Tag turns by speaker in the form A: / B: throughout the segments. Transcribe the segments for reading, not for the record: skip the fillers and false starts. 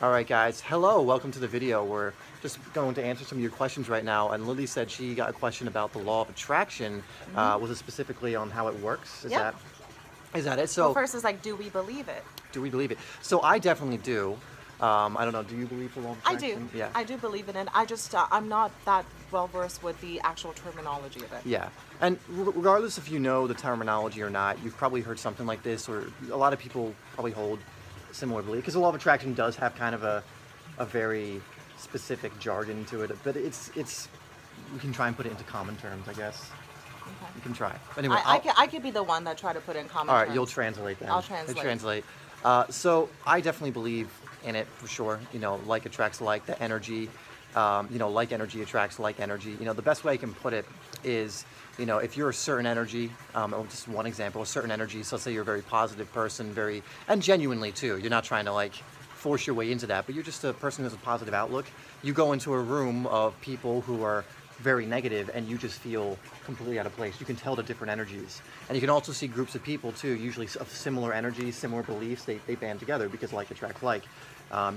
A: All right, guys. Hello, welcome to the video. We're just going to answer some of your questions right now. And Lily said she got a question about the law of attraction. Was it specifically on how it works?
B: Yep.
A: Is that it?
B: Well,
A: So,
B: first is like, do we believe it?
A: do we believe it? So, I definitely do. I don't know. Do you believe the law of
B: I do.
A: attraction? Yeah.
B: I do believe in it. I just, I'm not that well versed with the actual terminology of it.
A: Yeah. And regardless if you know the terminology or not, you've probably heard something like this, or a lot of people probably hold similar belief, because the law of attraction does have kind of a very specific jargon to it, but it's we can try and put it into common terms, I guess.
B: Okay.
A: You can try. Anyway,
B: I could be the one that try to put in common
A: all right,
B: terms.
A: you'll translate then.
B: I'll translate.
A: You translate. So I definitely believe in it for sure. You know, like attracts like, the energy. Like energy attracts like energy. You know, the best way I can put it is, if you're a certain energy, or just one example, a certain energy, so let's say you're a very positive person, and genuinely too, you're not trying to like force your way into that, but you're just a person who has a positive outlook. You go into a room of people who are very negative and you just feel completely out of place. You can tell the different energies. And you can also see groups of people too, usually of similar energies, similar beliefs, they band together because like attracts like.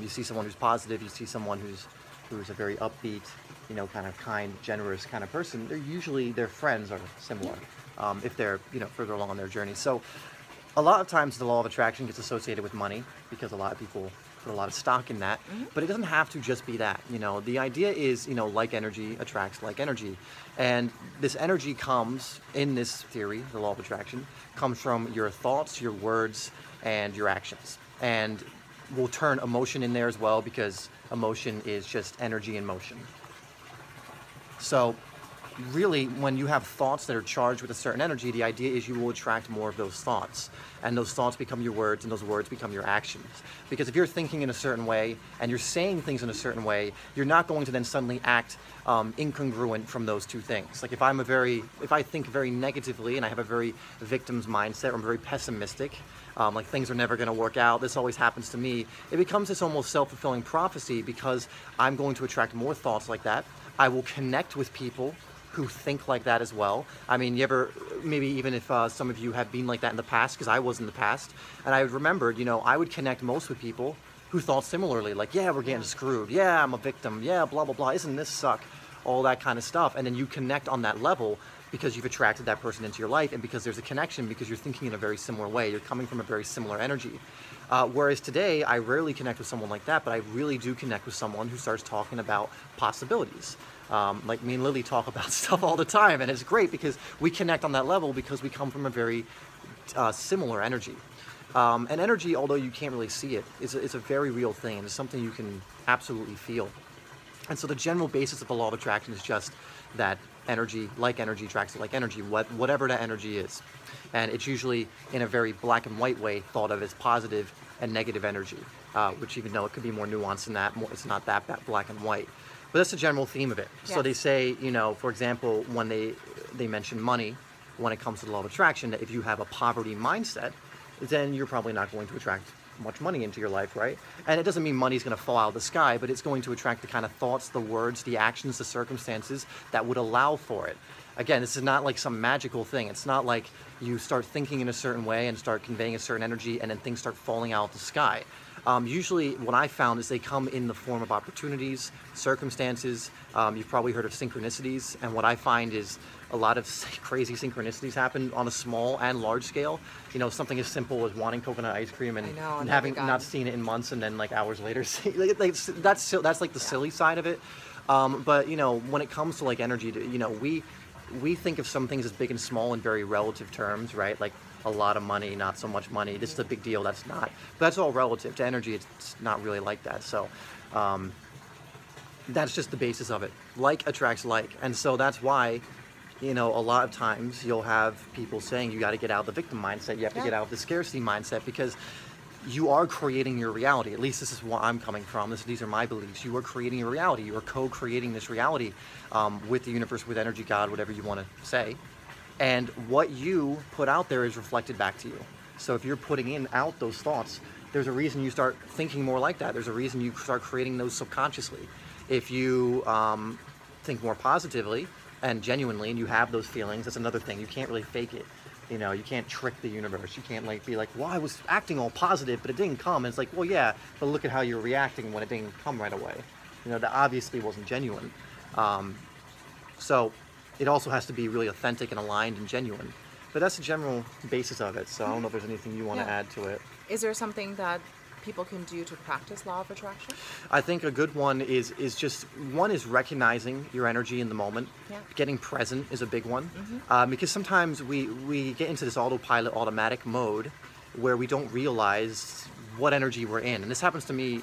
A: You see someone who's positive, you see someone who's a very upbeat, kind of kind, generous kind of person. Their friends are similar, if they're, further along on their journey. So a lot of times the law of attraction gets associated with money because a lot of people put a lot of stock in that, but it doesn't have to just be that. The idea is, like energy attracts like energy. And this energy comes, in this theory, the law of attraction, comes from your thoughts, your words, and your actions. And we'll turn emotion in there as well, because emotion is just energy in motion. So really, when you have thoughts that are charged with a certain energy, the idea is you will attract more of those thoughts. And those thoughts become your words, and those words become your actions. Because if you're thinking in a certain way, and you're saying things in a certain way, you're not going to then suddenly act incongruent from those two things. Like if I think very negatively, and I have a very victim's mindset, or I'm very pessimistic, like things are never going to work out, this always happens to me, it becomes this almost self-fulfilling prophecy, because I'm going to attract more thoughts like that. I will connect with people who think like that as well. I mean, maybe even if some of you have been like that in the past, because I was in the past, and I remembered, I would connect most with people who thought similarly, like, yeah, we're getting screwed, yeah, I'm a victim, yeah, blah, blah, blah, isn't this suck, all that kind of stuff. And then you connect on that level because you've attracted that person into your life, and because there's a connection, because you're thinking in a very similar way, you're coming from a very similar energy. Whereas today, I rarely connect with someone like that, but I really do connect with someone who starts talking about possibilities. Like me and Lily talk about stuff all the time, and it's great because we connect on that level because we come from a very similar energy. And energy, although you can't really see it, is a very real thing, and it's something you can absolutely feel. And so the general basis of the law of attraction is just that energy attracts like energy, whatever that energy is. And it's usually, in a very black and white way, thought of as positive and negative energy, which, even though it could be more nuanced than that, it's not that black and white. But that's the general theme of it.
B: Yes.
A: So they say, for example, when they mention money, when it comes to the law of attraction, that if you have a poverty mindset, then you're probably not going to attract much money into your life, right? And it doesn't mean money's going to fall out of the sky, but it's going to attract the kind of thoughts, the words, the actions, the circumstances that would allow for it. Again, this is not like some magical thing. It's not like you start thinking in a certain way and start conveying a certain energy and then things start falling out of the sky. Usually what I found is they come in the form of opportunities, circumstances. You've probably heard of synchronicities, and what I find is a lot of crazy synchronicities happen on a small and large scale. Something as simple as wanting coconut ice cream and having not seen it in months, and then like hours later, that's like the silly side of it. But when it comes to like energy, we think of some things as big and small in very relative terms, right? Like a lot of money, not so much money. This is a big deal. That's not. But that's all relative to energy. It's not really like that. So that's just the basis of it. Like attracts like, and so that's why, a lot of times you'll have people saying you got to get out of the victim mindset. You have to get out of the scarcity mindset, because you are creating your reality. At least this is where I'm coming from. These are my beliefs. You are creating your reality. You are co-creating this reality with the universe, with energy, God, whatever you want to say. And what you put out there is reflected back to you. So if you're putting out those thoughts, there's a reason you start thinking more like that. There's a reason you start creating those subconsciously. If you think more positively and genuinely, and you have those feelings, that's another thing. You can't really fake it. You can't trick the universe. You can't like be like, well, I was acting all positive, but it didn't come. And it's like, well, yeah, but look at how you're reacting when it didn't come right away. That obviously wasn't genuine. So it also has to be really authentic and aligned and genuine. But that's the general basis of it. So I don't know if there's anything you want to
B: Yeah.
A: add to it.
B: Is there something that people can do to practice law of attraction?
A: I think a good one is just one is recognizing your energy in the moment.
B: Yeah.
A: Getting present is a big one, because sometimes we get into this autopilot, automatic mode where we don't realize what energy we're in, and this happens to me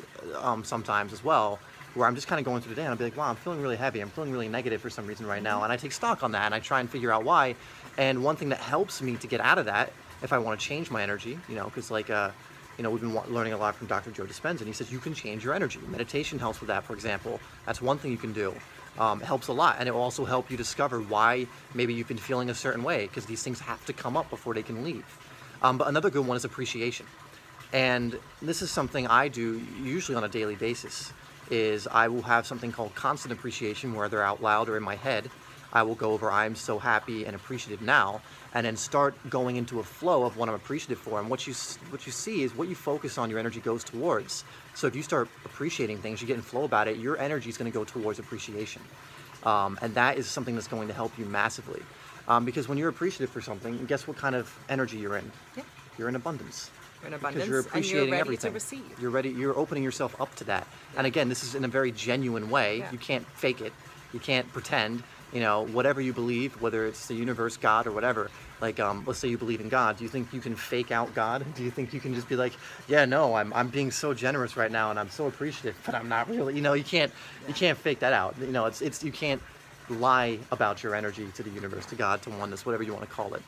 A: sometimes as well. Where I'm just kind of going through the day and I'll be like, wow, I'm feeling really heavy. I'm feeling really negative for some reason right now. And I take stock on that and I try and figure out why. And one thing that helps me to get out of that, if I want to change my energy, because like, we've been learning a lot from Dr. Joe Dispenza, and he says you can change your energy. Meditation helps with that, for example. That's one thing you can do. It helps a lot. And it will also help you discover why maybe you've been feeling a certain way, because these things have to come up before they can leave. But another good one is appreciation. And this is something I do usually on a daily basis. Is I will have something called constant appreciation, whether out loud or in my head. I will go over, I'm so happy and appreciative now, and then start going into a flow of what I'm appreciative for. And what you see is what you focus on, your energy goes towards. So if you start appreciating things, you get in flow about it, your energy is going to go towards appreciation. And that is something that's going to help you massively. Because when you're appreciative for something, guess what kind of energy you're in?
B: Yeah.
A: You're in abundance.
B: In abundance,
A: Because you're appreciating
B: and you're ready
A: everything.
B: to receive.
A: You're ready. You're opening yourself up to that. And again, this is in a very genuine way.
B: Yeah.
A: You can't fake it. You can't pretend. Whatever you believe, whether it's the universe, God, or whatever. Like, let's say you believe in God. Do you think you can fake out God? Do you think you can just be like, yeah, no, I'm being so generous right now, and I'm so appreciative, but I'm not really. You can't fake that out. It's you can't lie about your energy to the universe, to God, to oneness, whatever you want to call it.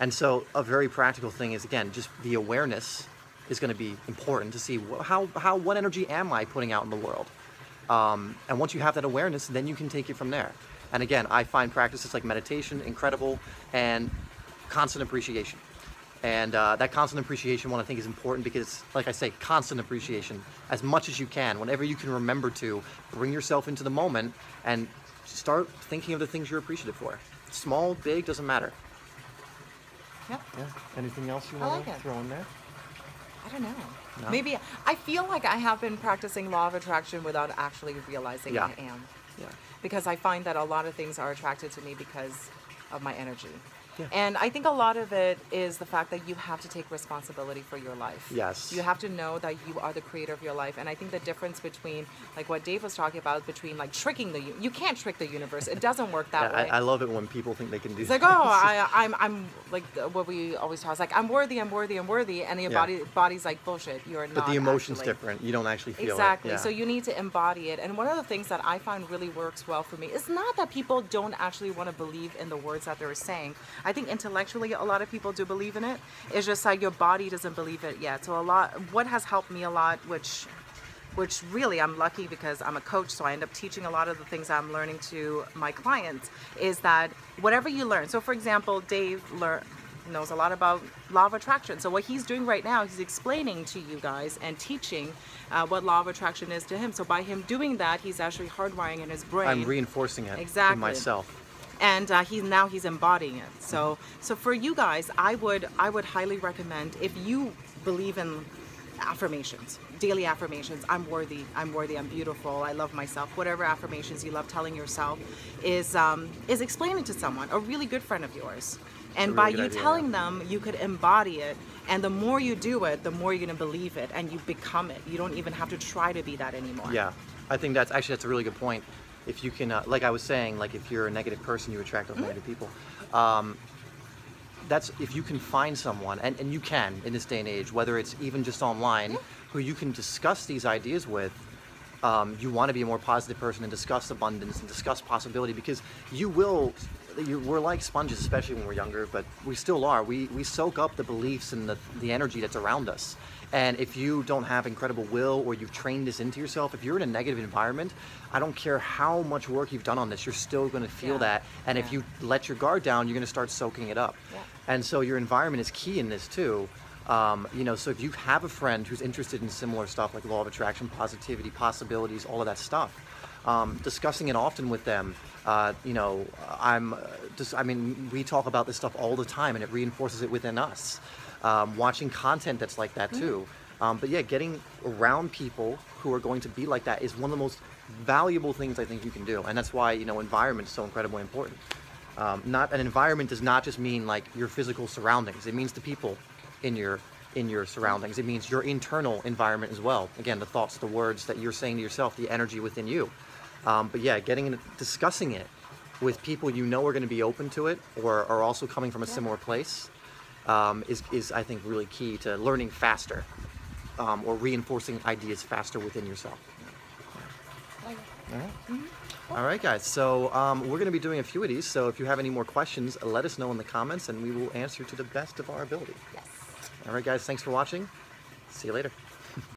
A: And so a very practical thing is, again, just the awareness is going to be important to see what energy am I putting out in the world. And once you have that awareness, then you can take it from there. And again, I find practices like meditation incredible, and constant appreciation. And that constant appreciation one I think is important because, like I say, constant appreciation as much as you can. Whenever you can remember to bring yourself into the moment and start thinking of the things you're appreciative for. Small, big, doesn't matter.
B: Yep.
A: Yeah. Anything else you
B: I
A: want
B: like
A: to
B: it.
A: throw in there?
B: I don't know.
A: No?
B: Maybe I feel like I have been practicing law of attraction without actually realizing
A: Yeah.
B: I am.
A: Yeah.
B: Because I find that a lot of things are attracted to me because of my energy.
A: Yeah.
B: And I think a lot of it is the fact that you have to take responsibility for your life.
A: Yes.
B: You have to know that you are the creator of your life. And I think the difference between, like what Dave was talking about, between like tricking you can't trick the universe. It doesn't work that way.
A: I love it when people think they can do
B: It's
A: that.
B: like, oh, I'm like what we always talk. It's like, I'm worthy, and the
A: Yeah.
B: body's like, bullshit. You're not.
A: But the emotion's
B: actually.
A: different. You don't actually feel
B: Exactly.
A: it. Yeah.
B: So you need to embody it. And one of the things that I find really works well for me is not that people don't actually want to believe in the words that they're saying. I think intellectually a lot of people do believe in it. It's just like your body doesn't believe it yet. So what has helped me a lot, which really I'm lucky because I'm a coach, so I end up teaching a lot of the things I'm learning to my clients, is that whatever you learn. So for example, Dave knows a lot about law of attraction. So what he's doing right now, he's explaining to you guys and teaching what law of attraction is to him. So by him doing that, he's actually hardwiring in his brain.
A: I'm reinforcing it
B: Exactly.
A: in myself.
B: And he's embodying it. So for you guys, I would highly recommend, if you believe in affirmations, daily affirmations, I'm worthy, I'm beautiful, I love myself, whatever affirmations you love telling yourself, is explaining to someone, a really good friend of yours. And
A: really
B: by
A: good
B: you
A: idea,
B: telling
A: yeah.
B: them, you could embody it. And the more you do it, the more you're going to believe it, and you become it. You don't even have to try to be that anymore.
A: Yeah, I think that's a really good point. If you can, like I was saying, like if you're a negative person, you attract those negative people. That's if you can find someone, and you can in this day and age, whether it's even just online, who you can discuss these ideas with. You want to be a more positive person and discuss abundance and discuss possibility, because we're like sponges, especially when we're younger, but we still are. We soak up the beliefs and the energy that's around us. And if you don't have incredible will, or you've trained this into yourself, if you're in a negative environment, I don't care how much work you've done on this, you're still going to feel that. And if you let your guard down, you're going to start soaking it up.
B: Yeah.
A: And so your environment is key in this too. So if you have a friend who's interested in similar stuff like law of attraction, positivity, possibilities, all of that stuff, discussing it often with them. We talk about this stuff all the time, and it reinforces it within us. Watching content that's like that too. But yeah, getting around people who are going to be like that is one of the most valuable things I think you can do, and that's why environment is so incredibly important. Not an environment does not just mean like your physical surroundings. It means the people in your surroundings. It means your internal environment as well. Again, the thoughts, the words that you're saying to yourself, the energy within you. But yeah, discussing it with people are going to be open to it or are also coming from a similar place is I think really key to learning faster or reinforcing ideas faster within yourself. All right. All right, guys. So we're going to be doing a few of these. So if you have any more questions, let us know in the comments, and we will answer to the best of our ability.
B: Yes.
A: All right, guys. Thanks for watching. See you later.